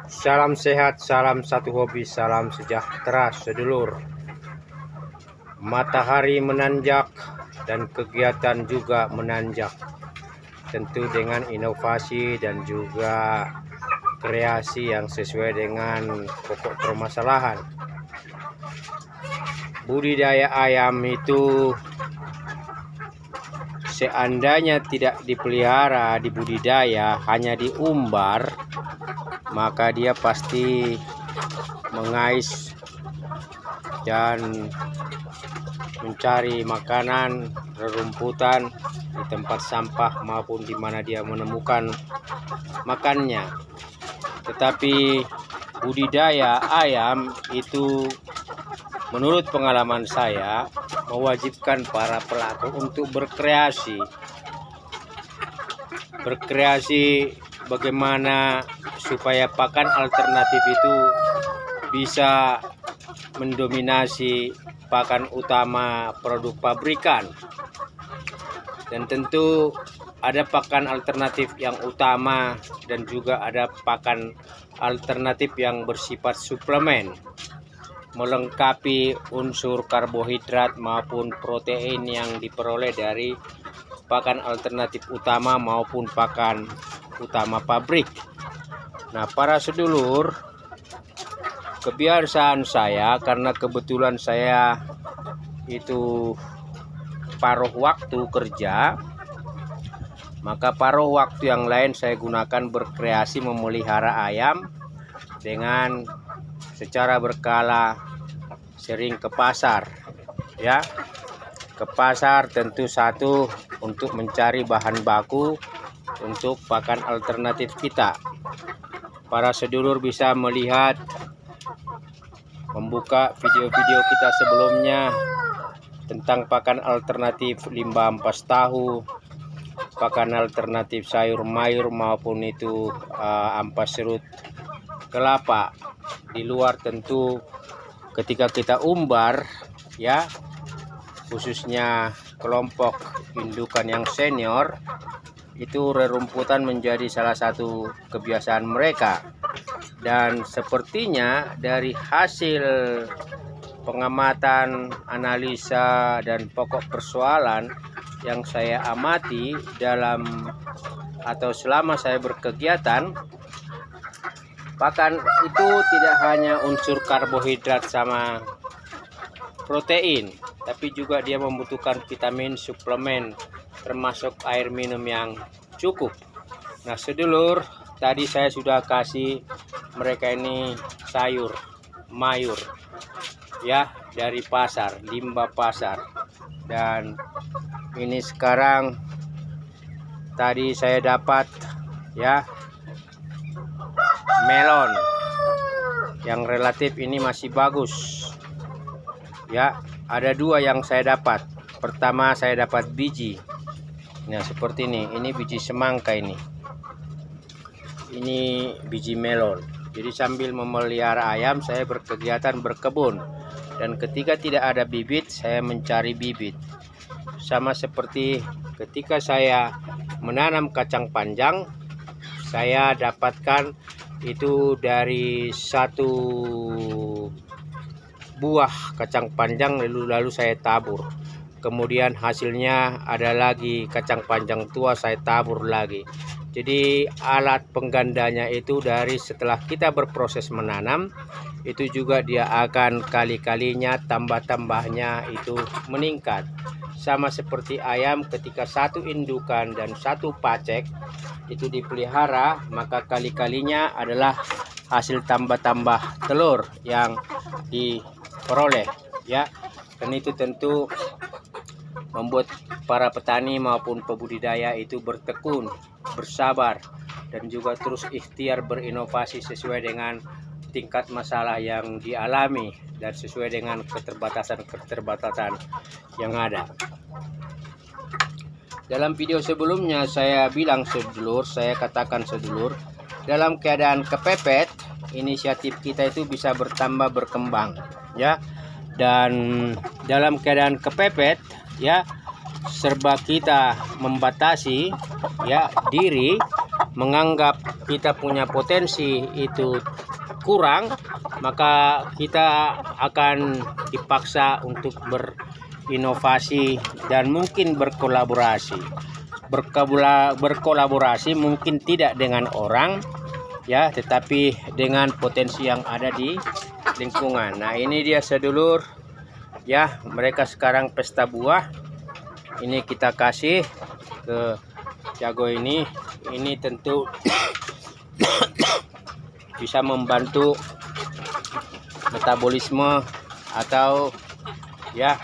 Salam sehat, salam satu hobi, salam sejahtera sedulur. Matahari menanjak dan kegiatan juga menanjak. Tentu dengan inovasi dan juga kreasi yang sesuai dengan pokok permasalahan. Budidaya ayam itu seandainya tidak dipelihara, dibudidaya, hanya diumbar, maka dia pasti mengais dan mencari makanan rerumputan di tempat sampah maupun di mana dia menemukan makannya. Tetapi budidaya ayam itu menurut pengalaman saya mewajibkan para pelaku untuk berkreasi bagaimana supaya pakan alternatif itu bisa mendominasi pakan utama produk pabrikan. Dan tentu ada pakan alternatif yang utama dan juga ada pakan alternatif yang bersifat suplemen, melengkapi unsur karbohidrat maupun protein yang diperoleh dari pakan alternatif utama maupun pakan utama pabrik. Nah, para sedulur, kebiasaan saya karena kebetulan saya itu paruh waktu kerja, maka paruh waktu yang lain saya gunakan berkreasi memelihara ayam dengan secara berkala, sering ke pasar, ya. Ke pasar tentu satu untuk mencari bahan baku untuk pakan alternatif kita. Para sedulur bisa melihat, membuka video-video kita sebelumnya tentang pakan alternatif limbah ampas tahu, pakan alternatif sayur mayur maupun itu ampas serut kelapa. Di luar tentu ketika kita umbar, ya, khususnya kelompok indukan yang senior, itu rerumputan menjadi salah satu kebiasaan mereka. Dan sepertinya dari hasil pengamatan, analisa, dan pokok persoalan yang saya amati dalam atau selama saya berkegiatan, pakan itu tidak hanya unsur karbohidrat sama protein, tapi juga dia membutuhkan vitamin, suplemen, termasuk air minum yang cukup. Nah, sedulur, tadi saya sudah kasih mereka ini sayur mayur, ya, dari pasar, limbah pasar. Dan ini sekarang tadi saya dapat, ya, melon yang relatif ini masih bagus, ya. Ada dua yang saya dapat. Pertama saya dapat biji, nah seperti ini biji semangka, ini biji melon. Jadi sambil memelihara ayam saya berkegiatan berkebun, dan ketika tidak ada bibit saya mencari bibit. Sama seperti ketika saya menanam kacang panjang, saya dapatkan itu dari satu buah kacang panjang lalu saya tabur. Kemudian hasilnya ada lagi kacang panjang tua, saya tabur lagi. Jadi alat penggandanya itu dari setelah kita berproses menanam, itu juga dia akan kali-kalinya tambah-tambahnya itu meningkat. Sama seperti ayam, ketika satu indukan dan satu pacek itu dipelihara, maka kali-kalinya adalah hasil tambah-tambah telur yang diperoleh, ya. Dan itu tentu membuat para petani maupun pembudidaya itu bertekun, bersabar, dan juga terus ikhtiar berinovasi sesuai dengan tingkat masalah yang dialami dan sesuai dengan keterbatasan yang ada. Dalam video sebelumnya saya bilang sedulur, saya katakan sedulur, dalam keadaan kepepet inisiatif kita itu bisa bertambah berkembang, ya. Dan dalam keadaan kepepet, ya, serba kita membatasi, ya, diri, menganggap kita punya potensi itu kurang, maka kita akan dipaksa untuk berinovasi dan mungkin berkolaborasi. Berkolaborasi mungkin tidak dengan orang ya, tetapi dengan potensi yang ada di lingkungan. Nah, ini dia sedulur ya, mereka sekarang pesta buah. Ini kita kasih ke jago ini tentu bisa membantu metabolisme atau ya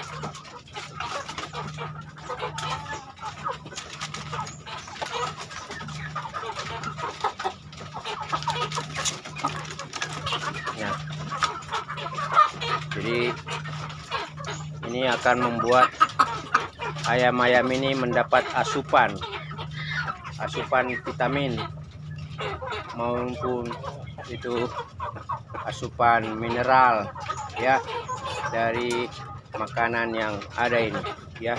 nah, jadi ini akan membuat ayam-ayam ini mendapat asupan vitamin maupun itu asupan mineral ya dari makanan yang ada ini ya.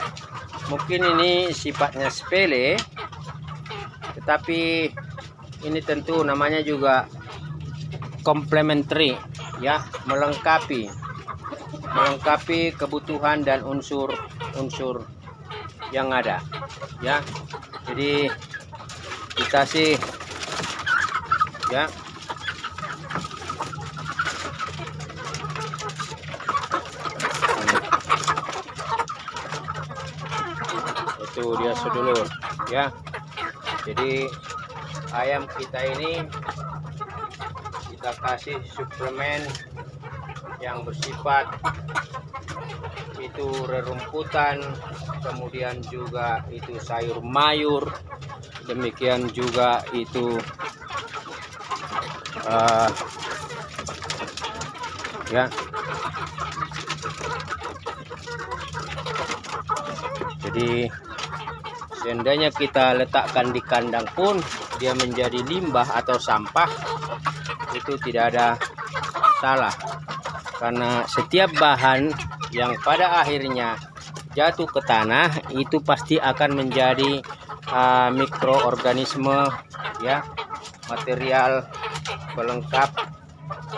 Mungkin ini sifatnya sepele, tetapi ini tentu namanya juga complementary ya, melengkapi kebutuhan dan unsur yang ada ya. Jadi kita sih ya itu dia sedulur ya. Jadi ayam kita ini kita kasih suplemen yang bersifat itu rerumputan, kemudian juga itu sayur mayur, demikian juga itu ya. Jadi seandainya kita letakkan di kandang pun dia menjadi limbah atau sampah, itu tidak ada masalah, karena setiap bahan yang pada akhirnya jatuh ke tanah itu pasti akan menjadi mikroorganisme ya, material pelengkap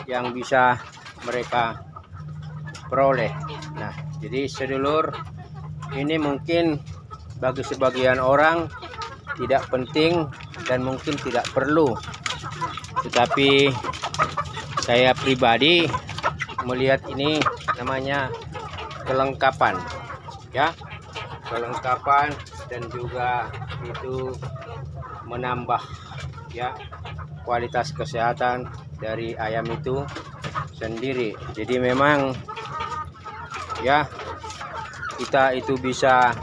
yang bisa mereka peroleh. Nah, jadi sedulur, ini mungkin bagi sebagian orang tidak penting dan mungkin tidak perlu, tetapi saya pribadi melihat ini namanya kelengkapan ya, kelengkapan dan juga itu menambah ya kualitas kesehatan dari ayam itu sendiri. Jadi memang ya kita itu bisa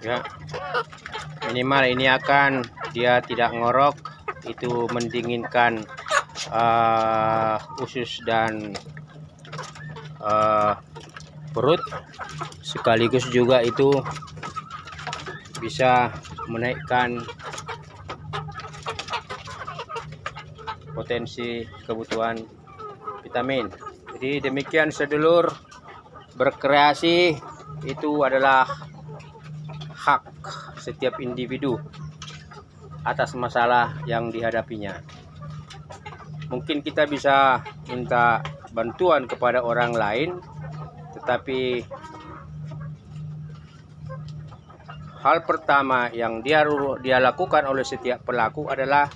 ya, minimal ini akan dia tidak ngorok, itu mendinginkan usus dan perut, sekaligus juga itu bisa menaikkan potensi kebutuhan vitamin. Jadi demikian sedulur, berkreasi itu adalah hak setiap individu atas masalah yang dihadapinya. Mungkin kita bisa minta bantuan kepada orang lain, tetapi hal pertama yang dia lakukan oleh setiap pelaku adalah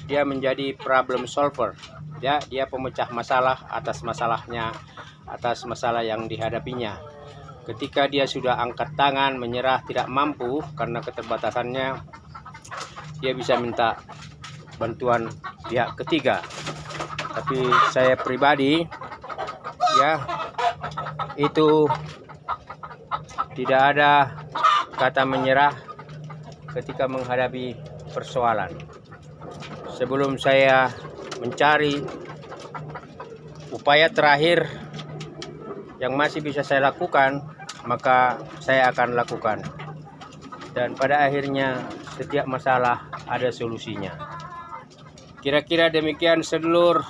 dia menjadi problem solver ya, dia pemecah masalah atas masalah yang dihadapinya. Ketika dia sudah angkat tangan menyerah, tidak mampu karena keterbatasannya, dia bisa minta bantuan pihak ketiga. Tapi saya pribadi ya, itu tidak ada kata menyerah ketika menghadapi persoalan. Sebelum saya mencari upaya terakhir yang masih bisa saya lakukan, maka saya akan lakukan. Dan pada akhirnya setiap masalah ada solusinya. Kira-kira demikian sedulur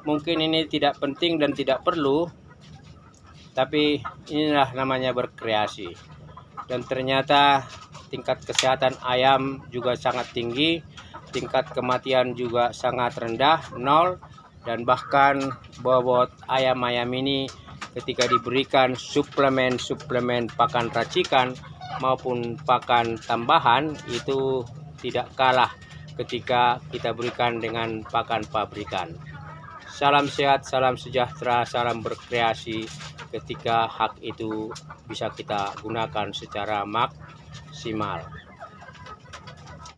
mungkin ini tidak penting dan tidak perlu, tapi inilah namanya berkreasi. Dan ternyata tingkat kesehatan ayam juga sangat tinggi, tingkat kematian juga sangat rendah, 0. Dan bahkan bobot ayam-ayam ini ketika diberikan suplemen pakan racikan maupun pakan tambahan itu tidak kalah ketika kita berikan dengan pakan pabrikan. Salam sehat, salam sejahtera, salam berkreasi ketika hak itu bisa kita gunakan secara maksimal.